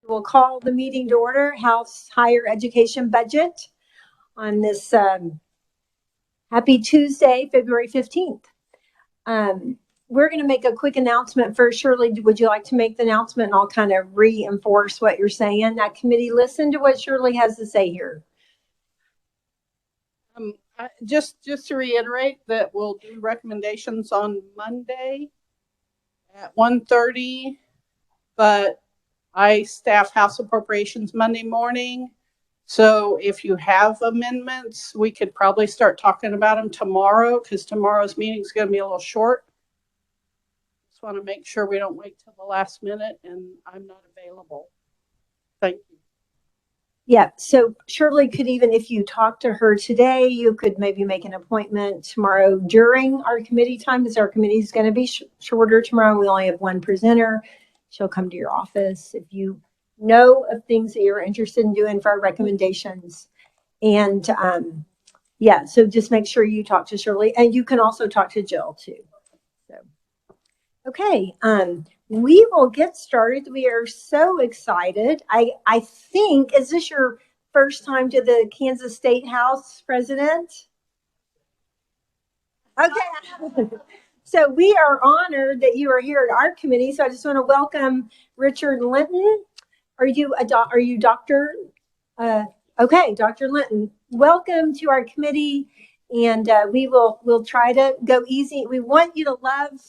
We'll call the meeting to order, House Higher Education Budget, on this happy Tuesday, February 15th. We're going to make a quick announcement first. Shirley, would you like to make the announcement, and I'll kind of reinforce what you're saying? That committee, listen to what Shirley has to say here. Just to reiterate that we'll do recommendations on Monday at 1:30, but I staff House Appropriations Monday morning. So if you have amendments, we could probably start talking about them tomorrow, because tomorrow's meeting is going to be a little short. Just want to make sure we don't wait till the last minute and I'm not available. Thank you. Yeah, so Shirley could, even if you talk to her today, you could maybe make an appointment tomorrow during our committee time, because our committee is going to be shorter tomorrow. We only have one presenter. She'll come to your office if you know of things that you're interested in doing for our recommendations. And yeah, so just make sure you talk to Shirley, and you can also talk to Jill too. So, okay, we will get started. We are so excited. I think, is this your first time to the Kansas State House, President? Okay. So we are honored that you are here at our committee. So I just want to welcome Richard Linton. Are you Doctor? Okay, Dr. Linton. Welcome to our committee, and we'll try to go easy. We want you to love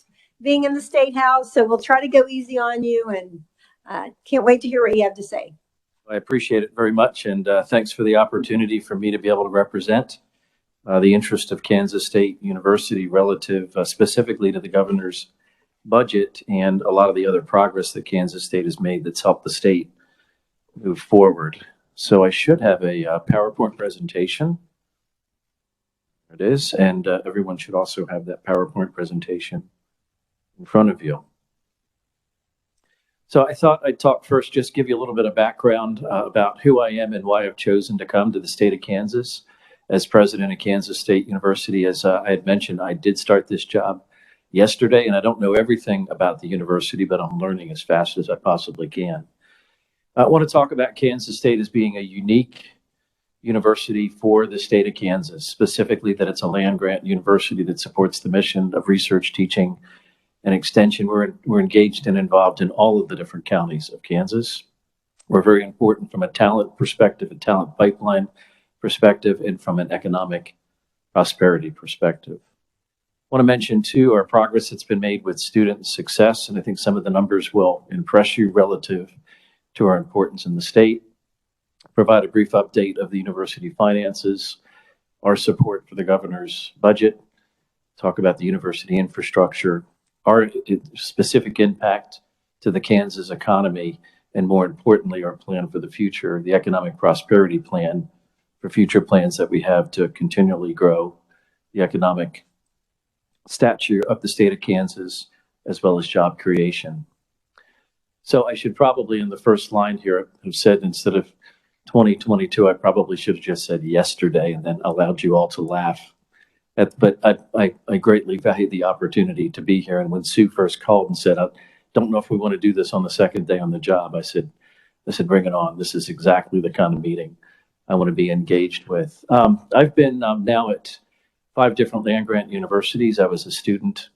being in the State House, so we'll try to go easy on you, and can't wait to hear what you have to say. I appreciate it very much, and thanks for the opportunity for me to be able to represent the interest of Kansas State University relative specifically to the governor's budget and a lot of the other progress that Kansas State has made that's helped the state move forward. So I should have a PowerPoint presentation. There it is, and everyone should also have that PowerPoint presentation in front of you. So I thought I'd talk first, just give you a little bit of background about who I am and why I've chosen to come to the state of Kansas as president of Kansas State University. As I had mentioned, I did start this job yesterday, and I don't know everything about the university, but I'm learning as fast as I possibly can. I want to talk about Kansas State as being a unique university for the state of Kansas, specifically that it's a land-grant university that supports the mission of research, teaching, and extension. We're engaged and involved in all of the different counties of Kansas. We're very important from a talent perspective, a talent pipeline perspective, and from an economic prosperity perspective. I want to mention too our progress that's been made with student success, and I think some of the numbers will impress you relative to our importance in the state. Provide a brief update of the university finances, our support for the governor's budget, talk about the university infrastructure, our specific impact to the Kansas economy, and more importantly, our plan for the future, the economic prosperity plan for future plans that we have to continually grow the economic stature of the state of Kansas, as well as job creation. So I should probably, in the first line here, have said, instead of 2022, I probably should have just said yesterday and then allowed you all to laugh. But I greatly value the opportunity to be here. And when Sue first called and said, I don't know if we want to do this on the second day on the job, I said, bring it on. This is exactly the kind of meeting I want to be engaged with. I've been now at 5 different land-grant universities. I was a student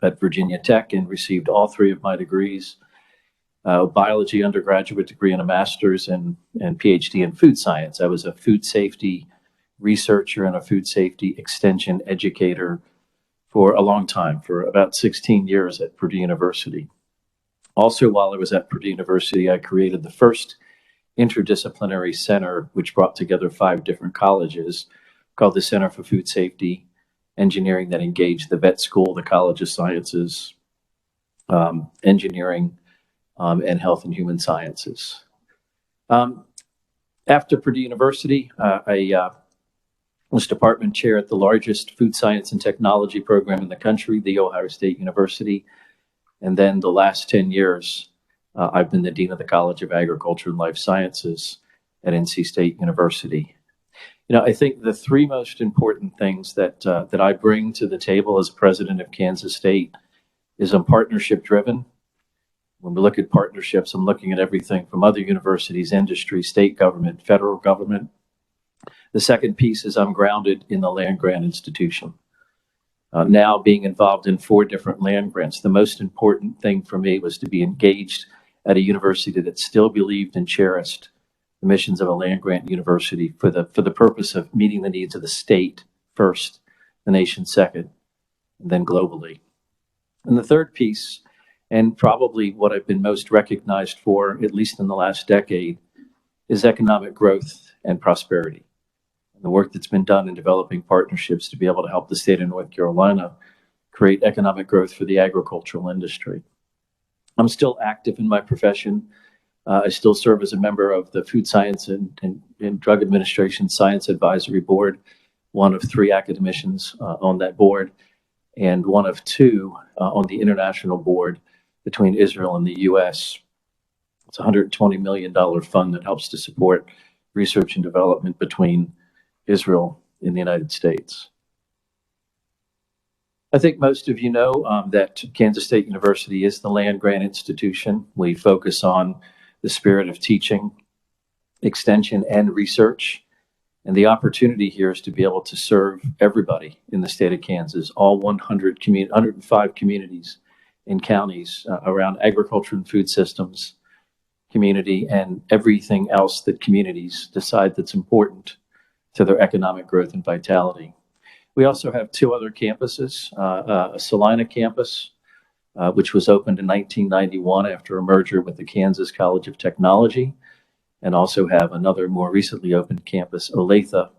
at Virginia Tech and received all 3 of my degrees, biology undergraduate degree and a master's, and PhD in food science. I was a food safety researcher and a food safety extension educator for a long time, for about 16 years at Purdue University. Also, while I was at Purdue University, I created the first interdisciplinary center, which brought together 5 different colleges, called the Center for Food Safety Engineering, that engaged the vet school, the College of Sciences, engineering, and health and human sciences. After Purdue University, I was department chair at the largest food science and technology program in the country, The Ohio State University. And then the last 10 years, I've been the Dean of the College of Agriculture and Life Sciences at NC State University. You know, I think the 3 most important things that I bring to the table as president of Kansas State is I'm partnership driven, When we look at partnerships, I'm looking at everything from other universities, industry, state government, federal government. The second piece is I'm grounded in the land grant institution. Now being involved in 4 different land grants, the most important thing for me was to be engaged at a university that still believed and cherished the missions of a land grant university for the purpose of meeting the needs of the state first, the nation second, and then globally. And the third piece, and probably what I've been most recognized for, at least in the last decade, is economic growth and prosperity. And the work that's been done in developing partnerships to be able to help the state of North Carolina create economic growth for the agricultural industry. I'm still active in my profession. I still serve as a member of the Food Science and Drug Administration Science Advisory Board, one of 3 academicians on that board, and one of 2 on the international board between Israel and the U.S. It's a $120 million fund that helps to support research and development between Israel and the United States. I think most of you know that Kansas State University is the land grant institution. We focus on the spirit of teaching, extension, and research. And the opportunity here is to be able to serve everybody in the state of Kansas, all 105 communities and counties around agriculture and food systems, community, and everything else that communities decide that's important to their economic growth and vitality. We also have 2 other campuses, a Salina Campus, which was opened in 1991 after a merger with the Kansas College of Technology, and also have another more recently opened campus, Olathe,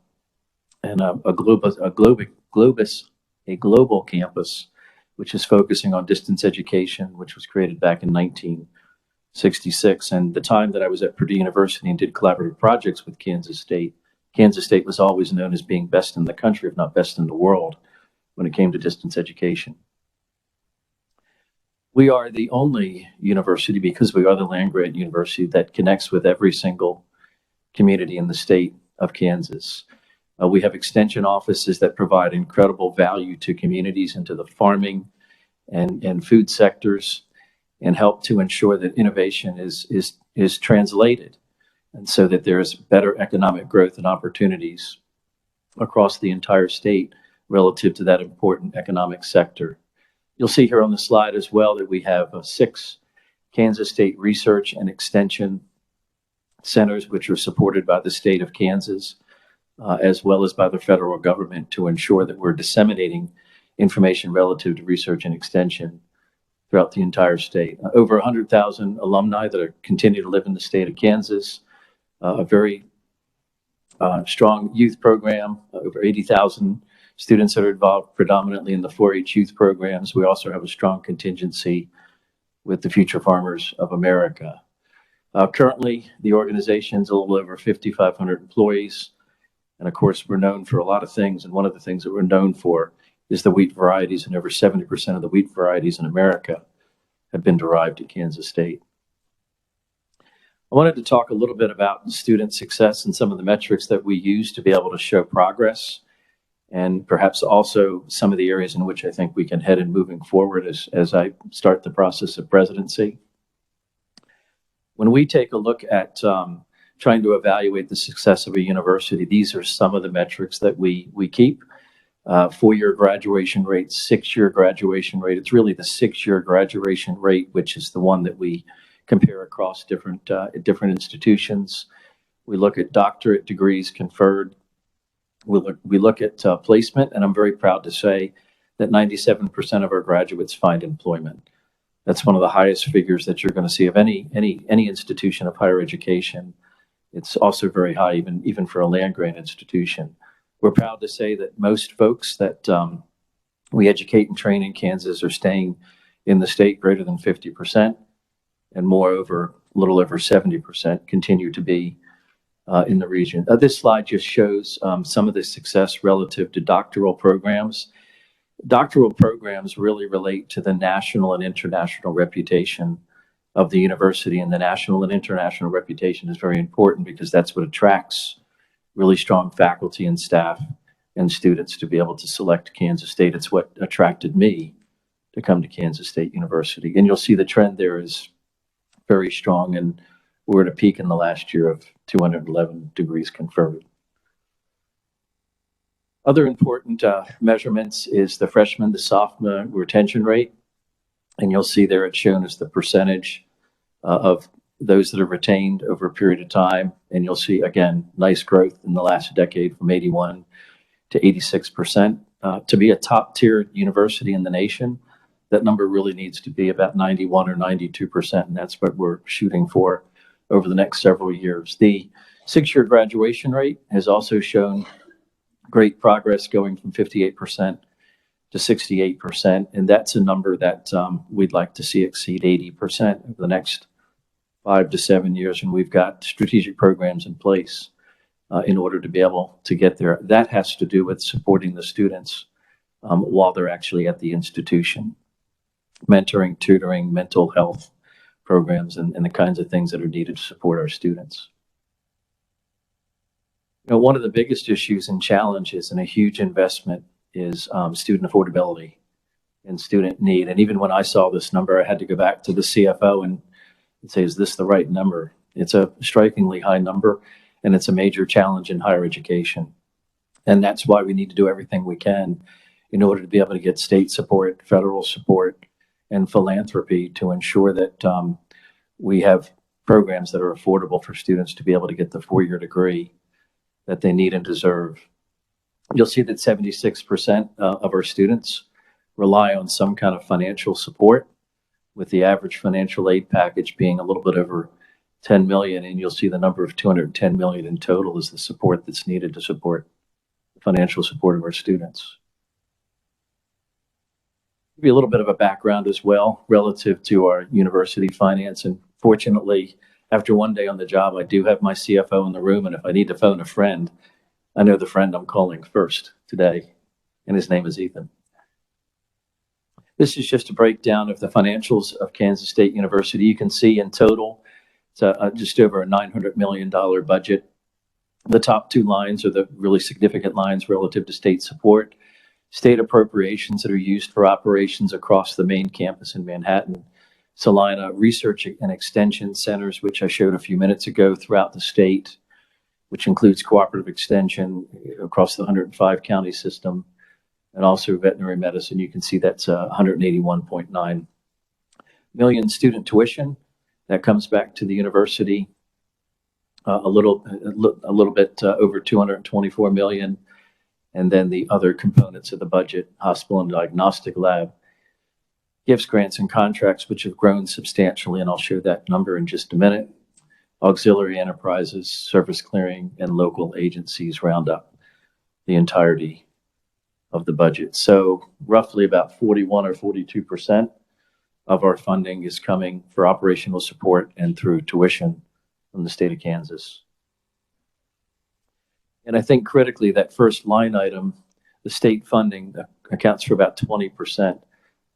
and a global campus, which is focusing on distance education, which was created back in 1966. And the time that I was at Purdue University and did collaborative projects with Kansas State was always known as being best in the country, if not best in the world, when it came to distance education. We are the only university, because we are the land grant university, that connects with every single community in the state of Kansas. We have extension offices that provide incredible value to communities and to the farming and food sectors, and help to ensure that innovation is translated, and so that there's better economic growth and opportunities across the entire state relative to that important economic sector. You'll see here on the slide as well that we have 6 Kansas State Research and Extension Centers, which are supported by the state of Kansas, as well as by the federal government, to ensure that we're disseminating information relative to research and extension throughout the entire state. Over 100,000 alumni that continue to live in the state of Kansas, a very strong youth program, over 80,000 students that are involved predominantly in the 4-H youth programs. We also have a strong contingency with the Future Farmers of America. Currently, the organization's a little over 5,500 employees. And of course, we're known for a lot of things. And one of the things that we're known for is the wheat varieties. And over 70% of the wheat varieties in America have been derived at Kansas State. I wanted to talk a little bit about student success and some of the metrics that we use to be able to show progress, and perhaps also some of the areas in which I think we can head in moving forward as I start the process of presidency. When we take a look at trying to evaluate the success of a university, these are some of the metrics that we keep. 4-year graduation rate, 6-year graduation rate. It's really the 6-year graduation rate, which is the one that we compare across different institutions. We look at doctorate degrees conferred. We look at placement, and I'm very proud to say that 97% of our graduates find employment. That's one of the highest figures that you're going to see of any institution of higher education. It's also very high, even for a land grant institution. We're proud to say that most folks that we educate and train in Kansas are staying in the state greater than 50%, and moreover, a little over 70% continue to be in the region. This slide just shows some of the success relative to doctoral programs. Doctoral programs really relate to the national and international reputation of the university, and the national and international reputation is very important because that's what attracts really strong faculty and staff and students to be able to select Kansas State. It's what attracted me to come to Kansas State University. And you'll see the trend there is very strong, and we're at a peak in the last year of 211 degrees confirmed. Other important measurements is the freshman to sophomore retention rate. And you'll see there it's shown as the percentage of those that are retained over a period of time. And you'll see, again, nice growth in the last decade from 81 to 86%. To be a top tier university in the nation, that number really needs to be about 91 or 92%. And that's what we're shooting for over the next several years. The 6-year graduation rate has also shown great progress, going from 58% to 68%. And that's a number that we'd like to see exceed 80% over the next 5 to 7 years. And we've got strategic programs in place in order to be able to get there. That has to do with supporting the students while they're actually at the institution. Mentoring, tutoring, mental health programs, and the kinds of things that are needed to support our students. You know, one of the biggest issues and challenges and a huge investment is student affordability and student need. And even when I saw this number, I had to go back to the CFO and say, is this the right number? It's a strikingly high number, and it's a major challenge in higher education. And that's why we need to do everything we can in order to be able to get state support, federal support, and philanthropy to ensure that we have programs that are affordable for students to be able to get the 4-year degree that they need and deserve. You'll see that 76% of our students rely on some kind of financial support, with the average financial aid package being a little bit over 10 million. And you'll see the number of 210 million in total is the support that's needed to support the financial support of our students. Give you a little bit of a background as well relative to our university finance. And fortunately, after one day on the job, I do have my CFO in the room. And if I need to phone a friend, I know the friend I'm calling first today, and his name is Ethan. This is just a breakdown of the financials of Kansas State University. You can see in total, it's just over a $900 million budget. The top 2 lines are the really significant lines relative to state support. State appropriations that are used for operations across the main campus in Manhattan. Salina Research and Extension Centers, which I showed a few minutes ago throughout the state, which includes cooperative extension across the 105 county system, and also veterinary medicine. You can see that's 181.9 million. Student tuition that comes back to the university, a little bit over 224 million. And then the other components of the budget: hospital and diagnostic lab, gifts, grants, and contracts, which have grown substantially, and I'll show that number in just a minute. Auxiliary enterprises, service clearing, and local agencies round up the entirety of the budget. So roughly about 41 or 42% of our funding is coming for operational support and through tuition from the state of Kansas. And I think critically, that first line item, the state funding, accounts for about 20%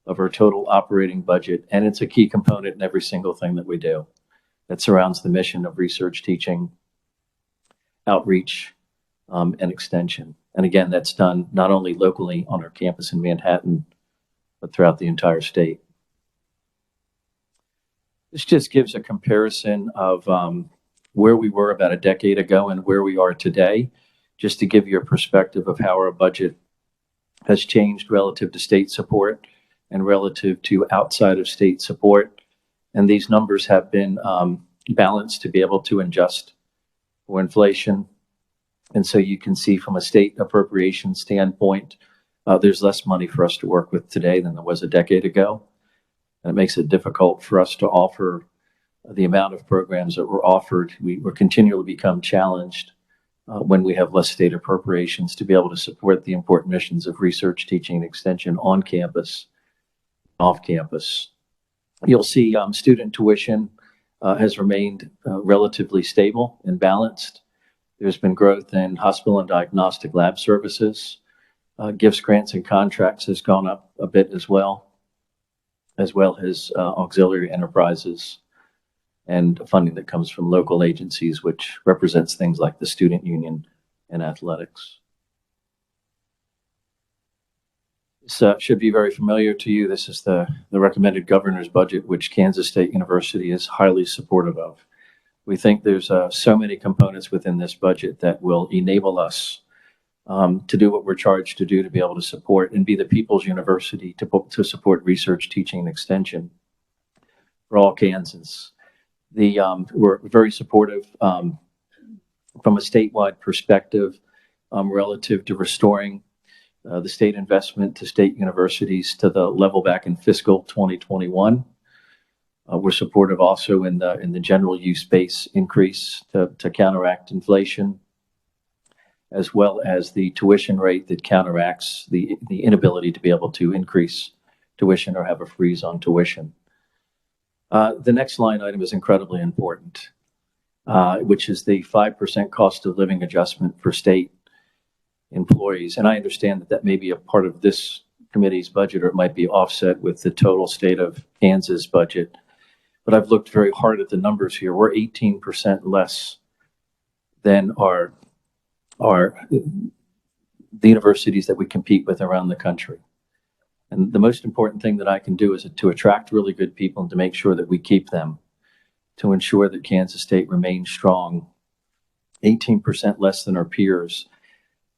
of our total operating budget. And it's a key component in every single thing that we do that surrounds the mission of research, teaching, outreach, and extension. And again, that's done not only locally on our campus in Manhattan, but throughout the entire state. This just gives a comparison of where we were about a decade ago and where we are today, just to give you a perspective of how our budget has changed relative to state support and relative to outside of state support. And these numbers have been balanced to be able to adjust for inflation. And so you can see from a state appropriation standpoint, there's less money for us to work with today than there was a decade ago. And it makes it difficult for us to offer the amount of programs that were offered. We're continually become challenged when we have less state appropriations to be able to support the important missions of research, teaching, and extension on campus, off campus. You'll see student tuition has remained relatively stable and balanced. There's been growth in hospital and diagnostic lab services. Gifts, grants, and contracts has gone up a bit as well as auxiliary enterprises and funding that comes from local agencies, which represents things like the student union and athletics. This should be very familiar to you. This is the recommended governor's budget, which Kansas State University is highly supportive of. We think there's so many components within this budget that will enable us to do what we're charged to do, to be able to support and be the people's university to support research, teaching, and extension for all Kansans. We're very supportive from a statewide perspective relative to restoring the state investment to state universities to the level back in fiscal 2021. We're supportive also in the general use base increase to counteract inflation, as well as the tuition rate that counteracts the inability to be able to increase tuition or have a freeze on tuition. The next line item is incredibly important, which is the 5% cost of living adjustment for state employees. And I understand that may be a part of this committee's budget, or it might be offset with the total state of Kansas budget. But I've looked very hard at the numbers here. We're 18% less than the universities that we compete with around the country. And the most important thing that I can do is to attract really good people and to make sure that we keep them, to ensure that Kansas State remains strong. 18% less than our peers.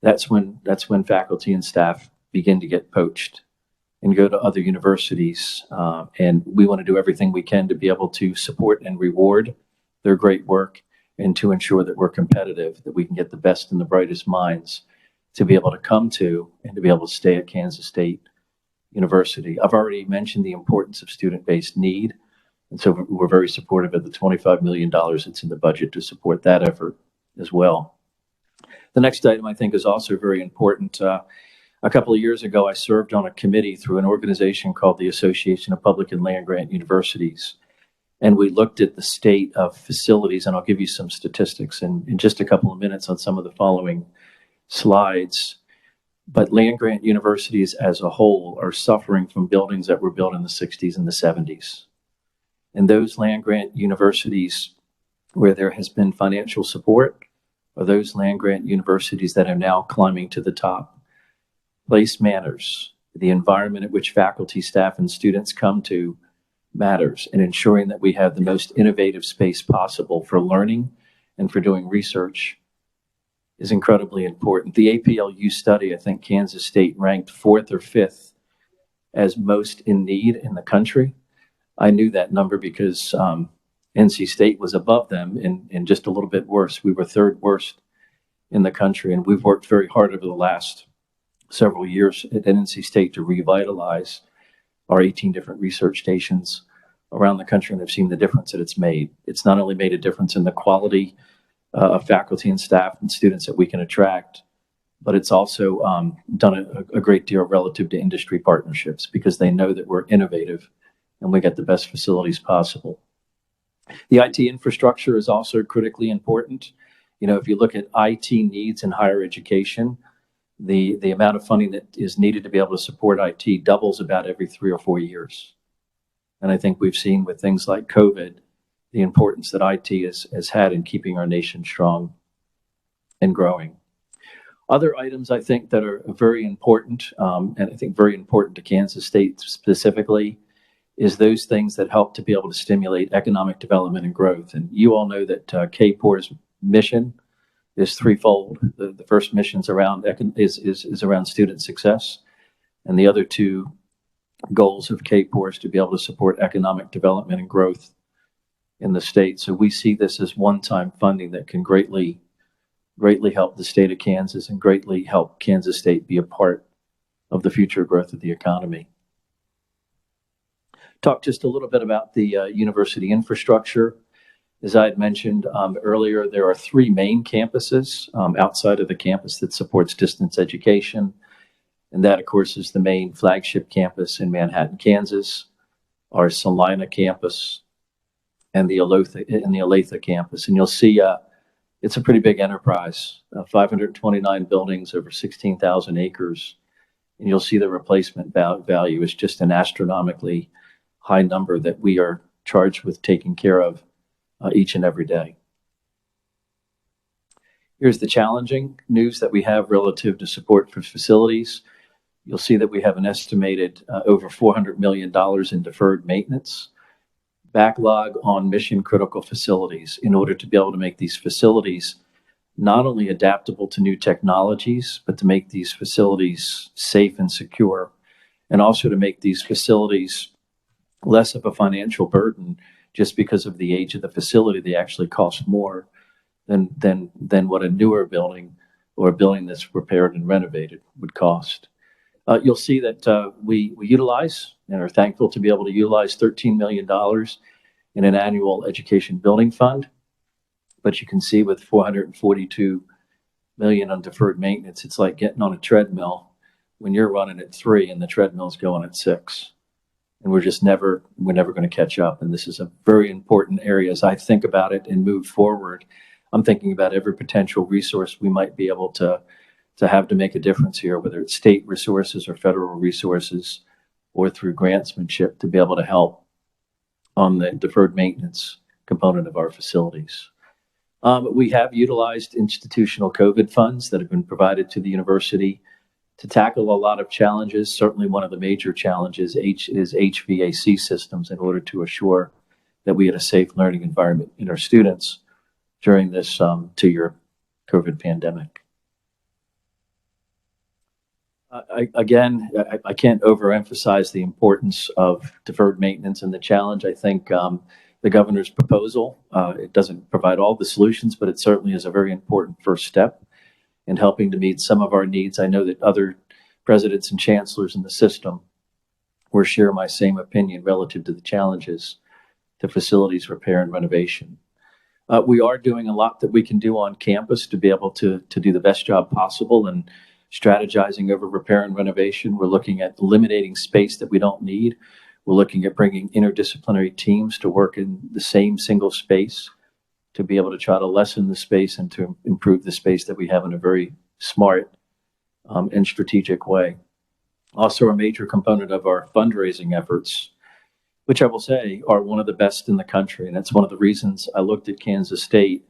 That's when faculty and staff begin to get poached and go to other universities. And we want to do everything we can to be able to support and reward their great work, and to ensure that we're competitive, that we can get the best and the brightest minds to be able to come to and to be able to stay at Kansas State University. I've already mentioned the importance of student-based need, and so we're very supportive of the $25 million that's in the budget to support that effort as well. The next item I think is also very important. A couple of years ago, I served on a committee through an organization called the Association of Public and Land-Grant Universities. And we looked at the state of facilities, and I'll give you some statistics in just a couple of minutes on some of the following slides. But land-grant universities as a whole are suffering from buildings that were built in the 60s and the 70s. And those land-grant universities where there has been financial support are those land-grant universities that are now climbing to the top. Place matters. The environment at which faculty, staff, and students come to matters, and ensuring that we have the most innovative space possible for learning and for doing research is incredibly important. The APLU study, I think Kansas State ranked 4th or 5th as most in need in the country. I knew that number because NC State was above them and just a little bit worse. We were 3rd worst in the country, and we've worked very hard over the last several years at NC State to revitalize our 18 different research stations around the country, and I've seen the difference that it's made. It's not only made a difference in the quality of faculty and staff and students that we can attract, but it's also done a great deal relative to industry partnerships, because they know that we're innovative and we get the best facilities possible. The IT infrastructure is also critically important. You know, if you look at IT needs in higher education, the amount of funding that is needed to be able to support IT doubles about every 3 or 4 years. And I think we've seen with things like COVID, the importance that IT has had in keeping our nation strong and growing. Other items I think that are very important, and I think very important to Kansas State specifically, is those things that help to be able to stimulate economic development and growth. And you all know that KPOR's mission is threefold. The first mission is around student success, and the other two goals of KPOR is to be able to support economic development and growth in the state. So we see this as one-time funding that can greatly help the state of Kansas and greatly help Kansas State be a part of the future growth of the economy. Talk just a little bit about the university infrastructure. As I had mentioned earlier, there are 3 main campuses outside of the campus that supports distance education. And that, of course, is the main flagship campus in Manhattan, Kansas, our Salina Campus, and the Olathe Campus. And you'll see it's a pretty big enterprise, 529 buildings, over 16,000 acres. And you'll see the replacement value is just an astronomically high number that we are charged with taking care of each and every day. Here's the challenging news that we have relative to support for facilities. You'll see that we have an estimated over $400 million in deferred maintenance backlog on mission critical facilities in order to be able to make these facilities not only adaptable to new technologies, but to make these facilities safe and secure, and also to make these facilities less of a financial burden just because of the age of the facility. They actually cost more than what a newer building or a building that's repaired and renovated would cost. You'll see that we utilize and are thankful to be able to utilize $13 million in an annual education building fund. But you can see with $442 million on deferred maintenance, it's like getting on a treadmill when you're running at 3 and the treadmill's going at 6. And we're never going to catch up. And this is a very important area. As I think about it and move forward, I'm thinking about every potential resource we might be able to have to make a difference here, whether it's state resources or federal resources or through grantsmanship to be able to help on the deferred maintenance component of our facilities. We have utilized institutional COVID funds that have been provided to the university to tackle a lot of challenges. Certainly one of the major challenges is HVAC systems in order to assure that we had a safe learning environment in our students during this 2-year COVID pandemic. I can't overemphasize the importance of deferred maintenance and the challenge. I think the governor's proposal, it doesn't provide all the solutions, but it certainly is a very important first step in helping to meet some of our needs. I know that other presidents and chancellors in the system will share my same opinion relative to the challenges to facilities repair and renovation. We are doing a lot that we can do on campus to be able to do the best job possible and strategizing over repair and renovation. We're looking at eliminating space that we don't need. We're looking at bringing interdisciplinary teams to work in the same single space to be able to try to lessen the space and to improve the space that we have in a very smart and strategic way. Also, a major component of our fundraising efforts, which I will say are one of the best in the country. And that's one of the reasons I looked at Kansas State.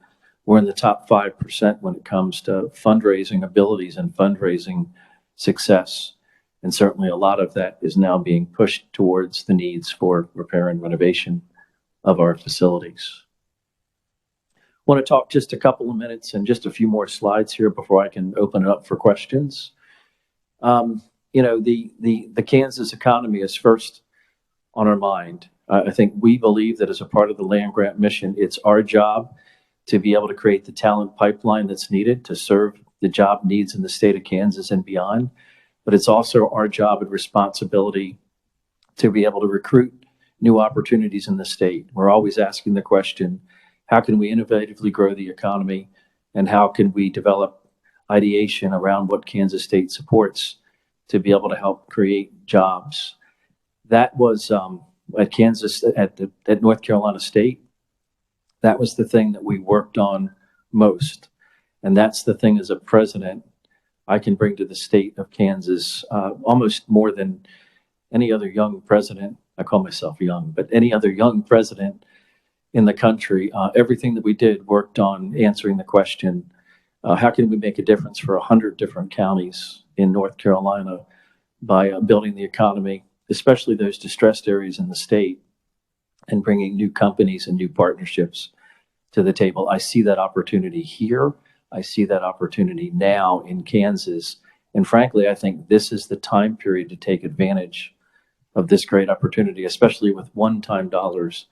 We're in the top 5% when it comes to fundraising abilities and fundraising success. And certainly a lot of that is now being pushed towards the needs for repair and renovation of our facilities. I want to talk just a couple of minutes and just a few more slides here before I can open it up for questions. The Kansas economy is first on our mind. I think we believe that as a part of the land grant mission, it's our job to be able to create the talent pipeline that's needed to serve the job needs in the state of Kansas and beyond. But it's also our job and responsibility to be able to recruit new opportunities in the state. We're always asking the question, how can we innovatively grow the economy, and how can we develop ideation around what Kansas State supports to be able to help create jobs? That was at North Carolina State. That was the thing that we worked on most. And that's the thing as a president I can bring to the state of Kansas almost more than any other young president. I call myself young, but any other young president in the country. Everything that we did worked on answering the question, how can we make a difference for 100 different counties in North Carolina by building the economy, especially those distressed areas in the state, and bringing new companies and new partnerships to the table. I see that opportunity here. I see that opportunity now in Kansas. And frankly, I think this is the time period to take advantage of this great opportunity, especially with one-time dollars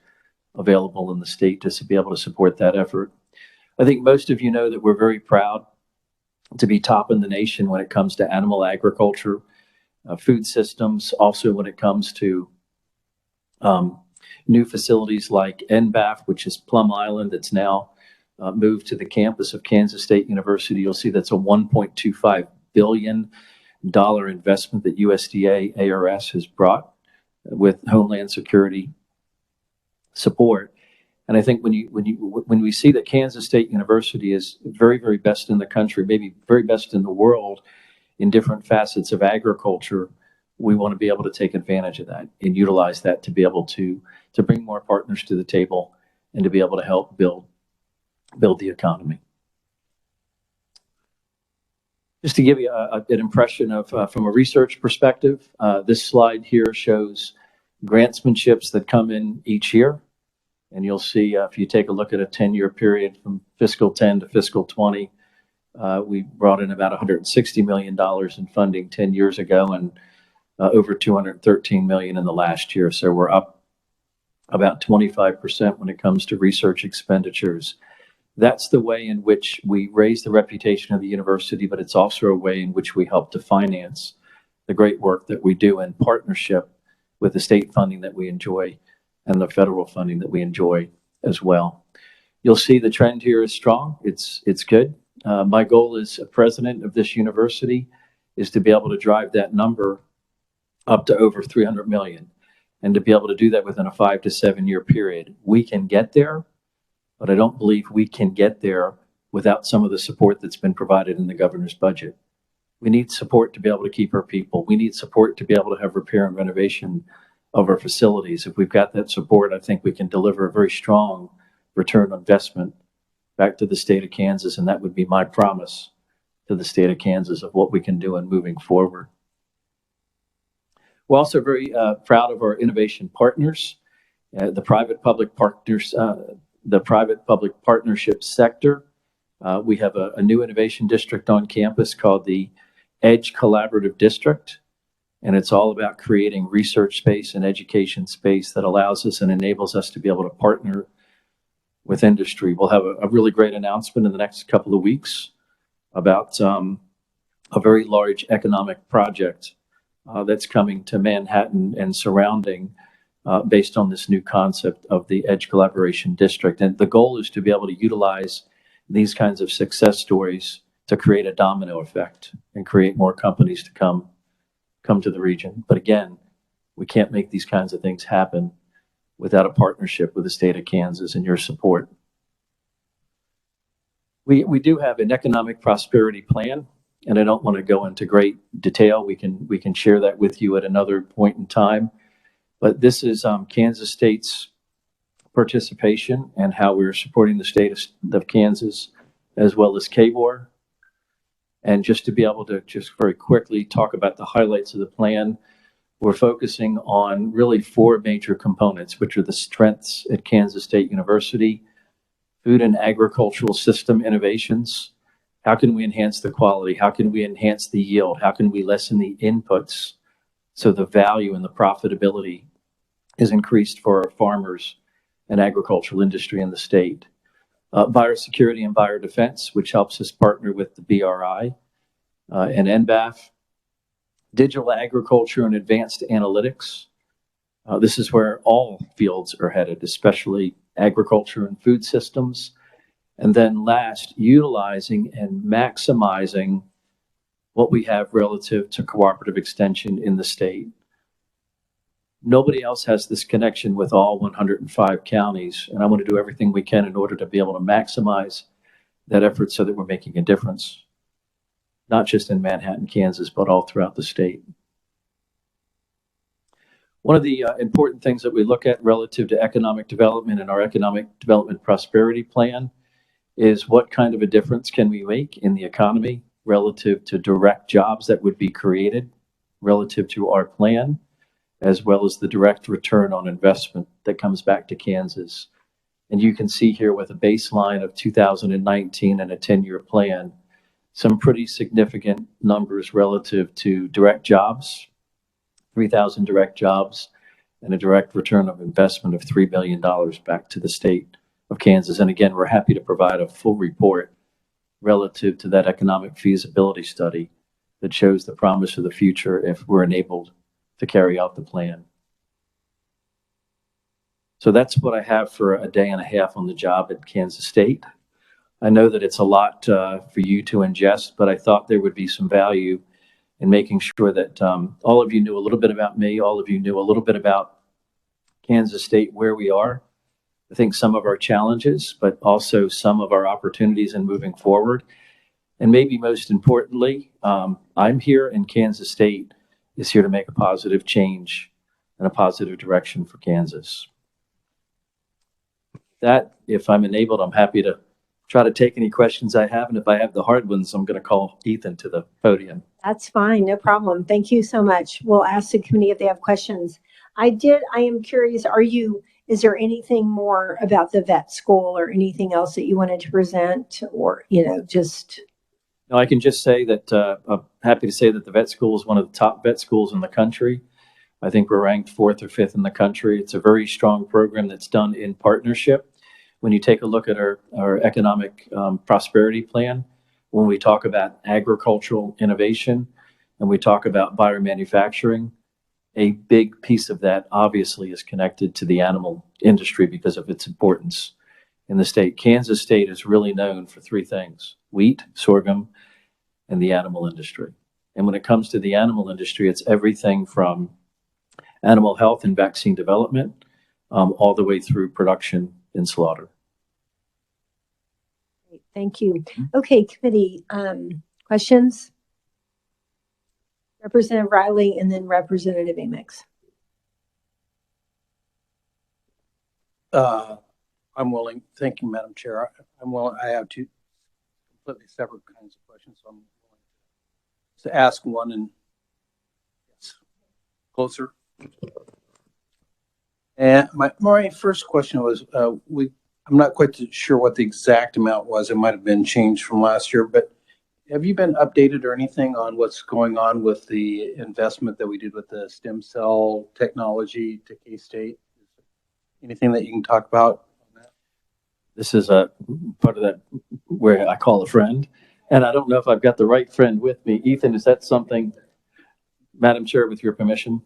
available in the state to be able to support that effort. I think most of you know that we're very proud to be top in the nation when it comes to animal agriculture, food systems, also when it comes to new facilities like NBAF, which is Plum Island, that's now moved to the campus of Kansas State University. You'll see that's a $1.25 billion investment that USDA ARS has brought with Homeland Security support. And I think when we see that Kansas State University is very, very best in the country, maybe very best in the world in different facets of agriculture, we want to be able to take advantage of that and utilize that to be able to bring more partners to the table and to be able to help build the economy. Just to give you an impression of, from a research perspective, this slide here shows grantsmanships that come in each year. And you'll see if you take a look at a 10-year period from fiscal 10 to fiscal 20, we brought in about $160 million in funding 10 years ago and over $213 million in the last year. So we're up about 25% when it comes to research expenditures. That's the way in which we raise the reputation of the university, but it's also a way in which we help to finance the great work that we do in partnership with the state funding that we enjoy and the federal funding that we enjoy as well. You'll see the trend here is strong. It's good. My goal as a president of this university is to be able to drive that number up to over 300 million, and to be able to do that within a 5 to 7 year period. We can get there, but I don't believe we can get there without some of the support that's been provided in the governor's budget. We need support to be able to keep our people. We need support to be able to have repair and renovation of our facilities. If we've got that support, I think we can deliver a very strong return on investment back to the state of Kansas, and that would be my promise to the state of Kansas of what we can do in moving forward. We're also very proud of our innovation partners, the private-public partners, the private-public partnership sector. We have a new innovation district on campus called the EDGE Collaborative District, and it's all about creating research space and education space that allows us and enables us to be able to partner with industry. We'll have a really great announcement in the next couple of weeks about a very large economic project that's coming to Manhattan and surrounding based on this new concept of the EDGE Collaboration District. And the goal is to be able to utilize these kinds of success stories to create a domino effect and create more companies to come to the region. But again, we can't make these kinds of things happen without a partnership with the state of Kansas and your support. We do have an economic prosperity plan, and I don't want to go into great detail. We can share that with you at another point in time. But this is Kansas State's participation and how we're supporting the state of Kansas as well as KBOR. And just to be able to just very quickly talk about the highlights of the plan, we're focusing on really 4 major components, which are the strengths at Kansas State University: food and agricultural system innovations. How can we enhance the quality? How can we enhance the yield? How can we lessen the inputs so the value and the profitability is increased for our farmers and agricultural industry in the state? Biosecurity and biodefense, which helps us partner with the BRI and NBAF. Digital agriculture and advanced analytics. This is where all fields are headed, especially agriculture and food systems. And then last, utilizing and maximizing what we have relative to cooperative extension in the state. Nobody else has this connection with all 105 counties, and I want to do everything we can in order to be able to maximize that effort so that we're making a difference, not just in Manhattan, Kansas, but all throughout the state. One of the important things that we look at relative to economic development and our economic development prosperity plan is what kind of a difference can we make in the economy relative to direct jobs that would be created relative to our plan, as well as the direct return on investment that comes back to Kansas. And you can see here with a baseline of 2019 and a 10-year plan, some pretty significant numbers relative to direct jobs, 3,000 direct jobs, and a direct return of investment of $3 billion back to the state of Kansas. And again, we're happy to provide a full report relative to that economic feasibility study that shows the promise of the future if we're enabled to carry out the plan. So that's what I have for a day and a half on the job at Kansas State. I know that it's a lot for you to ingest, but I thought there would be some value in making sure that all of you knew a little bit about me, all of you knew a little bit about Kansas State, where we are. I think some of our challenges, but also some of our opportunities in moving forward. And maybe most importantly, I'm here, and Kansas State is here to make a positive change and a positive direction for Kansas. That, if I'm enabled, I'm happy to try to take any questions I have. And if I have the hard ones, I'm going to call Ethan to the podium. That's fine, no problem. Thank you so much. We'll ask the committee if they have questions. I am curious, is there anything more about the vet school or anything else that you wanted to present, or, just? No, I can just say that I'm happy to say that the vet school is one of the top vet schools in the country. I think we're ranked 4th or 5th in the country. It's a very strong program that's done in partnership. When you take a look at our economic prosperity plan, when we talk about agricultural innovation and we talk about biomanufacturing, a big piece of that obviously is connected to the animal industry because of its importance in the state. Kansas State is really known for 3 things: wheat, sorghum, and the animal industry. And when it comes to the animal industry, it's everything from animal health and vaccine development all the way through production and slaughter. Great, thank you. Okay, committee, questions? Representative Riley and then Representative Amix. I'm willing. Thank you, Madam Chair. I'm willing. I have 2 completely separate kinds of questions, so I'm willing to ask one and closer. And my first question was, I'm not quite sure what the exact amount was. It might have been changed from last year, but have you been updated or anything on what's going on with the investment that we did with the stem cell technology to K-State? Anything that you can talk about on that? This is a part of that where I call a friend, and I don't know if I've got the right friend with me. Ethan, is that something, Madam Chair, with your permission?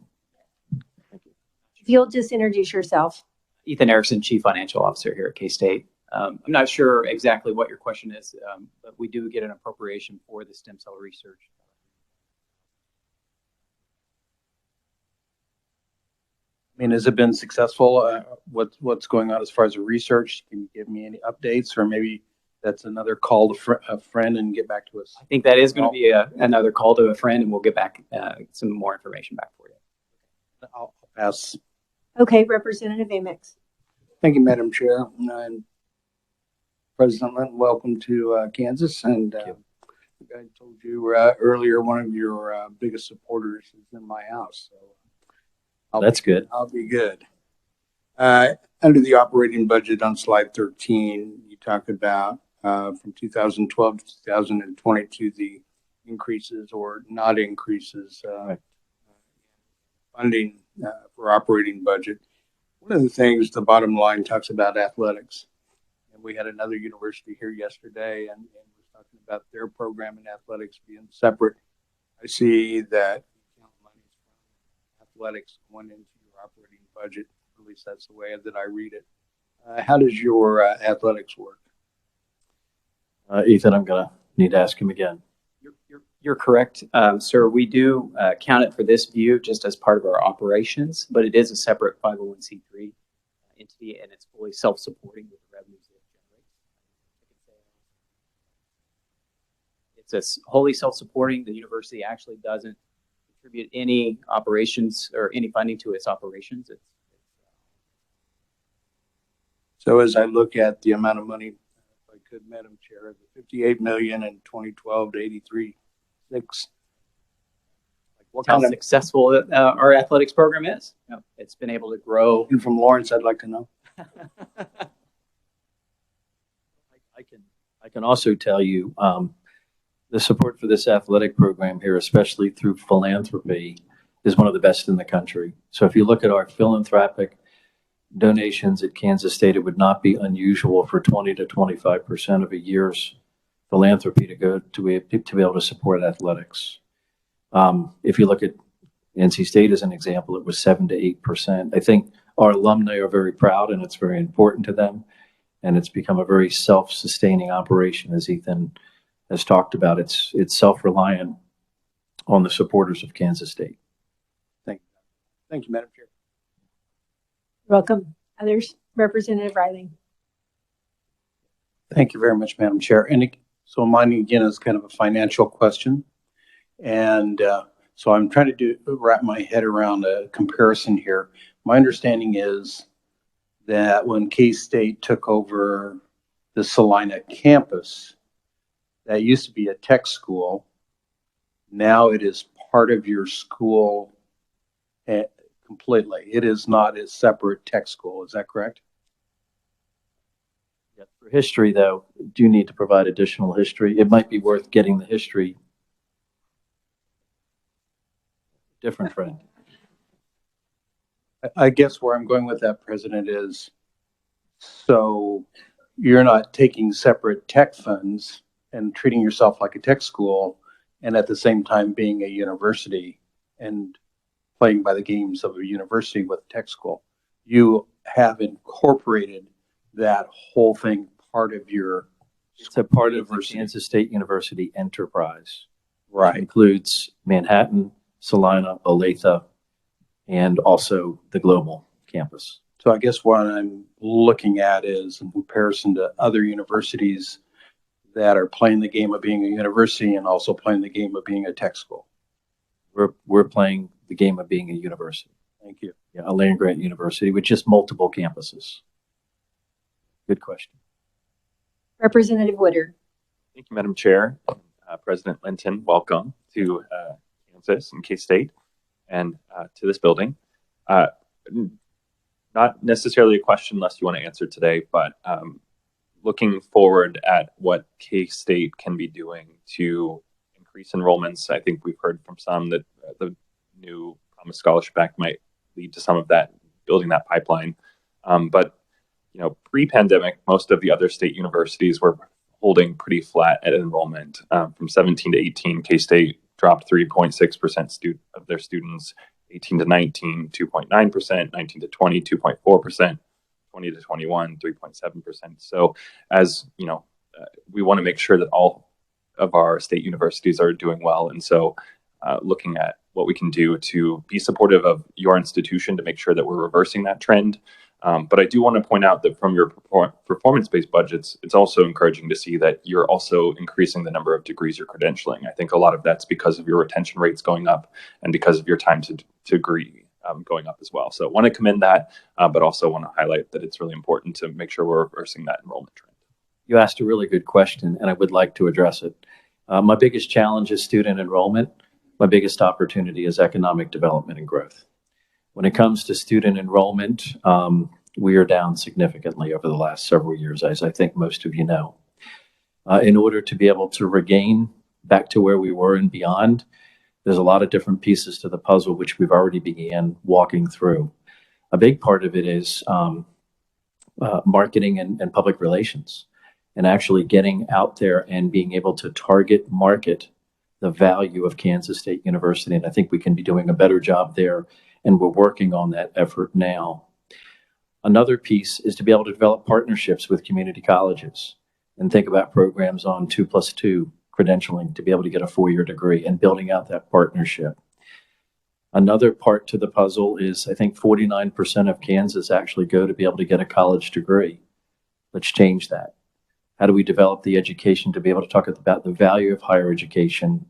If you'll just introduce yourself. Ethan Erickson, Chief Financial Officer here at K-State. I'm not sure exactly what your question is, but we do get an appropriation for the stem cell research. I mean, has it been successful? What's going on as far as the research? Can you give me any updates, or maybe that's another call to a friend and get back to us? I think that is going to be another call to a friend, and we'll get back some more information back for you. I'll pass. Okay, Representative Amix. Thank you, Madam Chair. And President Lynn, welcome to Kansas. And I told you earlier, one of your biggest supporters is in my house. So That's good. I'll be good. Under the operating budget on slide 13, you talk about from 2012 to 2022, the increases or not increases funding for operating budget. One of the things, the bottom line talks about athletics. And we had another university here yesterday and was talking about their program in athletics being separate. I see that money from athletics going into your operating budget. At least that's the way that I read it. How does your athletics work? Ethan, I'm going to need to ask him again. You're correct, sir. We do count it for this view just as part of our operations, but it is a separate 501c3 entity, and it's fully self-supporting with the revenues that it generates. It's wholly self-supporting. The university actually doesn't contribute any operations or any funding to its operations. So as I look at the amount of money, if I could, Madam Chair, the 58 million in 2012 to 83.6. What How kind of, successful our athletics program is. It's been able to grow. and from Lawrence, I'd like to know. I can also tell you the support for this athletic program here, especially through philanthropy, is one of the best in the country. So if you look at our philanthropic donations at Kansas State, it would not be unusual for 20 to 25% of a year's philanthropy to go to be able to support athletics. If you look at NC State as an example, it was 7 to 8%. I think our alumni are very proud, and it's very important to them. And it's become a very self-sustaining operation, as Ethan has talked about. It's self-reliant on the supporters of Kansas State. Thank you, Madam Chair. Welcome. Others? Representative Riley. Thank you very much, Madam Chair. And so mine again is kind of a financial question. And so I'm trying to wrap my head around a comparison here. My understanding is that when K-State took over the Salina Campus, that used to be a tech school. Now it is part of your school completely. It is not a separate tech school. Is that correct? Yeah, for history, though, do need to provide additional history. It might be worth getting the history. Different friend. I guess where I'm going with that, President, is so you're not taking separate tech funds and treating yourself like a tech school and at the same time being a university and playing by the games of a university with tech school. You have incorporated that whole thing part of your It's a part of the university. Kansas State University enterprise. Right. Includes Manhattan, Salina, Olathe, and also the global campus. So I guess what I'm looking at is in comparison to other universities that are playing the game of being a university and also playing the game of being a tech school. We're playing the game of being a university. Thank you. Yeah, a land grant university with just multiple campuses. Good question. Representative Woodard. Thank you, Madam Chair. President Linton, welcome to Kansas and K-State and to this building. Not necessarily a question unless you want to answer today, but looking forward at what K-State can be doing to increase enrollments. I think we've heard from some that the new Promise Scholarship Act might lead to some of that, building that pipeline. But you know, pre-pandemic, most of the other state universities were holding pretty flat at enrollment. From 17 to 18, K-State dropped 3.6% of their students, 18 to 19, 2.9%, 19 to 20, 2.4%, 20 to 21, 3.7%. So as you know, we want to make sure that all of our state universities are doing well. And so looking at what we can do to be supportive of your institution to make sure that we're reversing that trend. But I do want to point out that from your performance-based budgets, it's also encouraging to see that you're also increasing the number of degrees you're credentialing. I think a lot of that's because of your retention rates going up and because of your time to degree going up as well. So I want to commend that, but also want to highlight that it's really important to make sure we're reversing that enrollment trend. You asked a really good question, and I would like to address it. My biggest challenge is student enrollment. My biggest opportunity is economic development and growth. When it comes to student enrollment, we are down significantly over the last several years, as I think most of you know. In order to be able to regain back to where we were and beyond, there's a lot of different pieces to the puzzle, which we've already began walking through. A big part of it is marketing and public relations, and actually getting out there and being able to target market the value of Kansas State University. And I think we can be doing a better job there, and we're working on that effort now. Another piece is to be able to develop partnerships with community colleges and think about programs on 2+2 credentialing to be able to get a 4-year degree and building out that partnership. Another part to the puzzle is I think 49% of Kansas actually go to be able to get a college degree. Let's change that. How do we develop the education to be able to talk about the value of higher education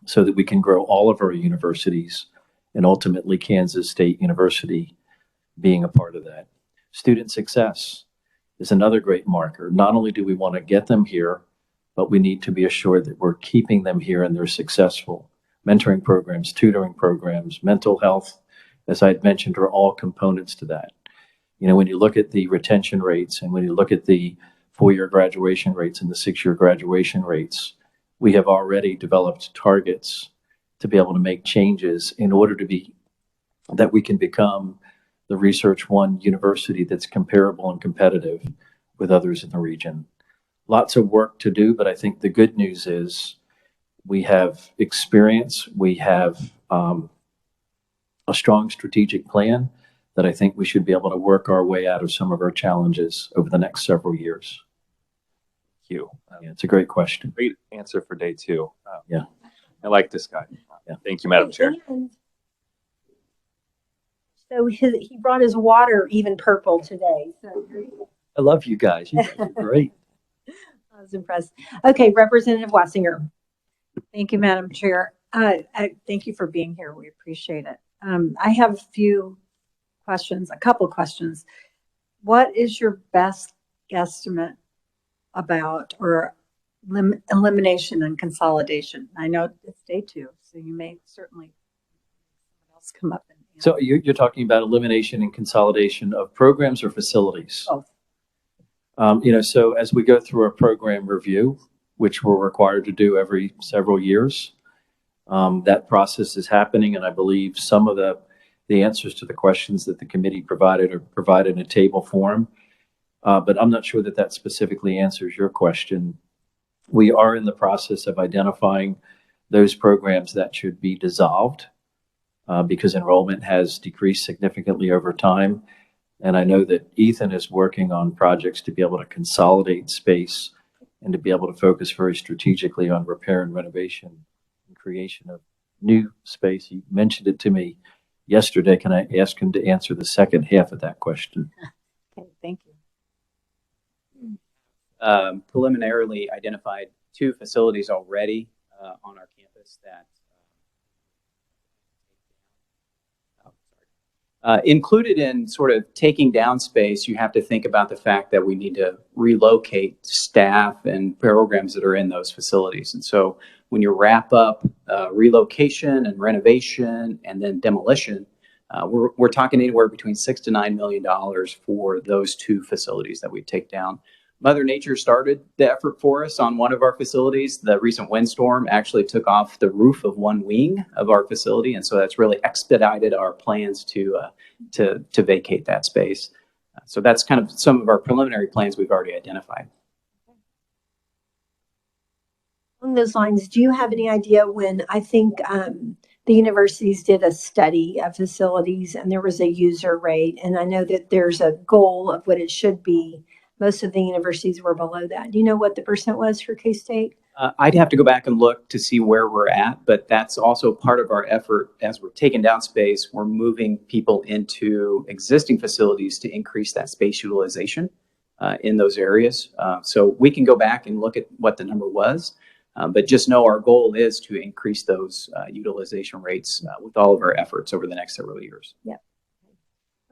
so that we can grow all of our universities and ultimately Kansas State University being a part of that? Student success is another great marker. Not only do we want to get them here, but we need to be assured that we're keeping them here and they're successful. Mentoring programs, tutoring programs, mental health, as I had mentioned, are all components to that. You know, when you look at the retention rates and when you look at the 4-year graduation rates and the 6-year graduation rates, we have already developed targets to be able to make changes in order to be, that we can become the Research One university that's comparable and competitive with others in the region. Lots of work to do, but I think the good news is we have experience, we have a strong strategic plan that I think we should be able to work our way out of some of our challenges over the next several years. Thank you. Yeah, it's a great question. Great answer for day two. Yeah. I like this guy. Yeah. Thank you, Madam Chair. And so he brought his water even purple today. So I love you guys. You guys are great. I was impressed. Okay, Representative Wassinger. Thank you, Madam Chair. Thank you for being here. We appreciate it. I have a couple questions. What is your best guesstimate about, or elimination and consolidation? I know it's day 2, so you may certainly someone else come up and So you're talking about elimination and consolidation of programs or facilities? both. So as we go through our program review, which we're required to do every several years, that process is happening, and I believe some of the answers to the questions that the committee provided are provided in a table form. But I'm not sure that that specifically answers your question. We are in the process of identifying those programs that should be dissolved because enrollment has decreased significantly over time. And I know that Ethan is working on projects to be able to consolidate space and to be able to focus very strategically on repair and renovation and creation of new space. He mentioned it to me yesterday. Can I ask him to answer the second half of that question? Okay, thank you. Preliminarily identified 2 facilities already on our campus that included in sort of taking down space. You have to think about the fact that we need to relocate staff and programs that are in those facilities. And so when you wrap up relocation and renovation and then demolition, we're talking anywhere between $6 to $9 million for those 2 facilities that we take down. Mother Nature started the effort for us on one of our facilities. The recent windstorm actually took off the roof of one wing of our facility, and so that's really expedited our plans to vacate that space. So that's kind of some of our preliminary plans we've already identified. Along those lines, do you have any idea when, I think the universities did a study of facilities and there was a user rate, and I know that there's a goal of what it should be. Most of the universities were below that. Do you know what the percent was for K-State? I'd have to go back and look to see where we're at, but that's also part of our effort. As we're taking down space, we're moving people into existing facilities to increase that space utilization in those areas. So we can go back and look at what the number was, but just know our goal is to increase those utilization rates with all of our efforts over the next several years. Yeah.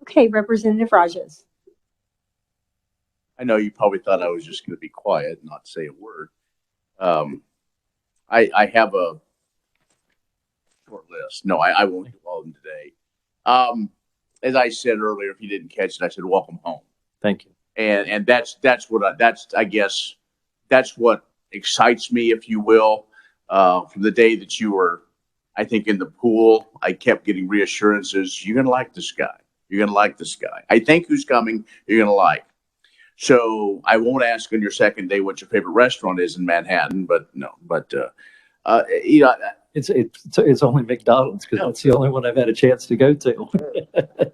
Okay, Representative Rajas. I know you probably thought I was just going to be quiet and not say a word. I have a short list. No, I won't do all of them today. As I said earlier, if you didn't catch it, I said welcome home. Thank you. And that's I guess that's what excites me, if you will. From the day that you were, I think, in the pool, I kept getting reassurances. You're going to like this guy. You're going to like this guy. I think who's coming, you're going to like. So I won't ask on your second day what your favorite restaurant is in Manhattan, It's only McDonald's because that's the only one I've had a chance to go to.